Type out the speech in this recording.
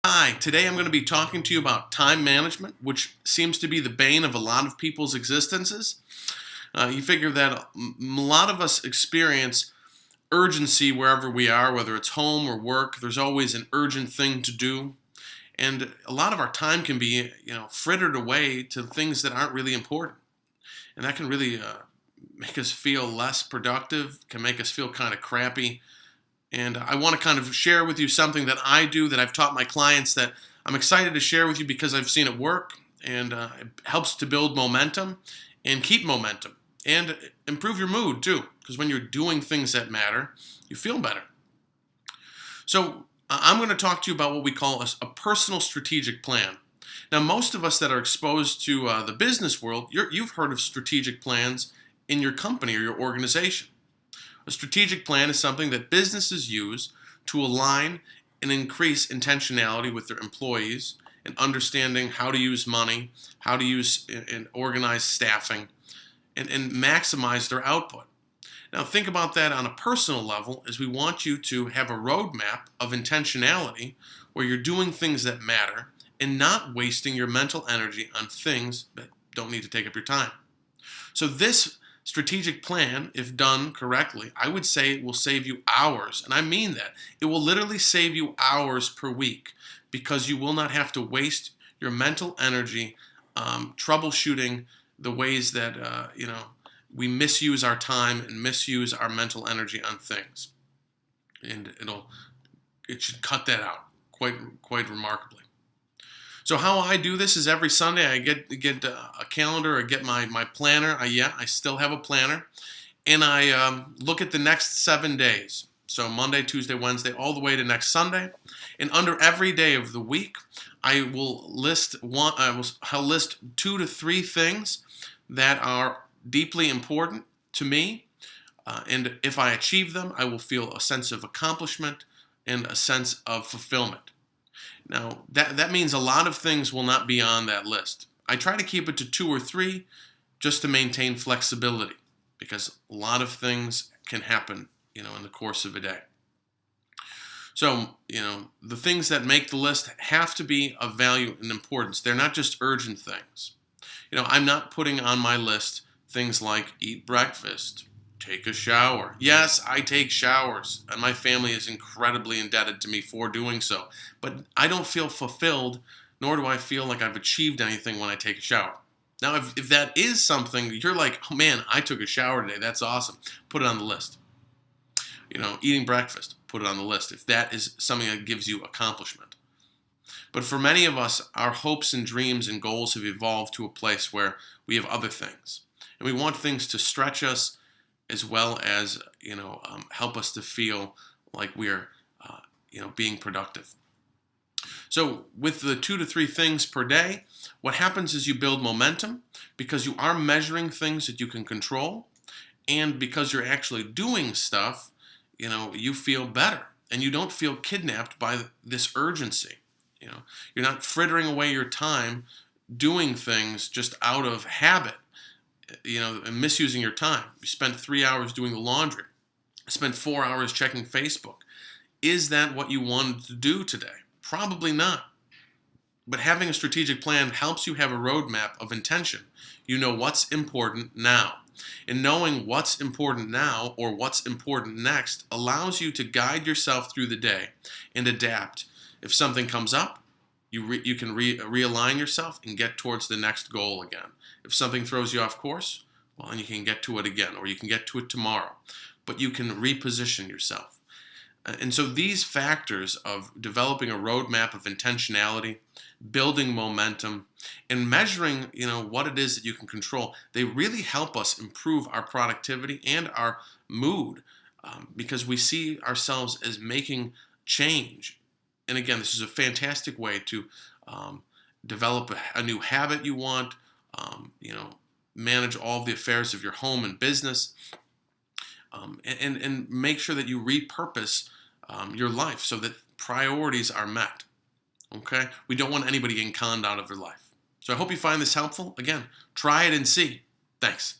Hi, today I'm going to be talking to you about time management, which seems to be the bane of a lot of people's existences. You figure that a lot of us experience urgency wherever we are, whether it's home or work. There's always an urgent thing to do. And a lot of our time can be, frittered away to things that aren't really important. And that can really make us feel less productive, can make us feel kind of crappy. And I want to kind of share with you something that I do that I've taught my clients that I'm excited to share with you because I've seen it work, and it helps to build momentum and keep momentum and improve your mood too, because when you're doing things that matter, you feel better. So I'm going to talk to you about what we call a personal strategic plan. Now, most of us that are exposed to the business world, you've heard of strategic plans in your company or your organization. A strategic plan is something that businesses use to align and increase intentionality with their employees and understanding how to use money, how to use and organize staffing, and maximize their output. Now think about that on a personal level, as we want you to have a roadmap of intentionality where you're doing things that matter and not wasting your mental energy on things that don't need to take up your time. So this strategic plan, if done correctly, I would say it will save you hours. And I mean that. It will literally save you hours per week because you will not have to waste your mental energy troubleshooting the ways that, we misuse our time and misuse our mental energy on things. And it should cut that out quite remarkably. So how I do this is every Sunday I get a calendar, or get my planner. I still have a planner, and I look at the next 7 days. So Monday, Tuesday, Wednesday, all the way to next Sunday. And under every day of the week, I will list I'll list 2 to 3 things that are deeply important to me. And if I achieve them, I will feel a sense of accomplishment and a sense of fulfillment. Now, that means a lot of things will not be on that list. I try to keep it to 2 or 3 just to maintain flexibility, because a lot of things can happen, in the course of a day. So, the things that make the list have to be of value and importance. They're not just urgent things. I'm not putting on my list things like eat breakfast, take a shower. Yes, I take showers, and my family is incredibly indebted to me for doing so. But I don't feel fulfilled, nor do I feel like I've achieved anything when I take a shower. Now, if that is something you're like, oh man, I took a shower today, that's awesome, put it on the list. Eating breakfast, put it on the list if that is something that gives you accomplishment. But for many of us, our hopes and dreams and goals have evolved to a place where we have other things. And we want things to stretch us, as well as help us to feel like we're being productive. So with the 2 to 3 things per day, what happens is you build momentum because you are measuring things that you can control, and because you're actually doing stuff, you feel better and you don't feel kidnapped by this urgency. You're not frittering away your time doing things just out of habit. And misusing your time. You spent 3 hours doing the laundry. Spent 4 hours checking Facebook. Is that what you wanted to do today? Probably not. But having a strategic plan helps you have a roadmap of intention. You know what's important now. And knowing what's important now or what's important next allows you to guide yourself through the day and adapt. If something comes up, you can realign yourself and get towards the next goal again. If something throws you off course, well, then you can get to it again, or you can get to it tomorrow. But you can reposition yourself. And so these factors of developing a roadmap of intentionality, building momentum, and measuring, what it is that you can control, they really help us improve our productivity and our mood, because we see ourselves as making change. And again, this is a fantastic way to develop a new habit you want, manage all of the affairs of your home and business, and make sure that you repurpose your life so that priorities are met. Okay? We don't want anybody getting conned out of their life. So I hope you find this helpful. Again, try it and see. Thanks.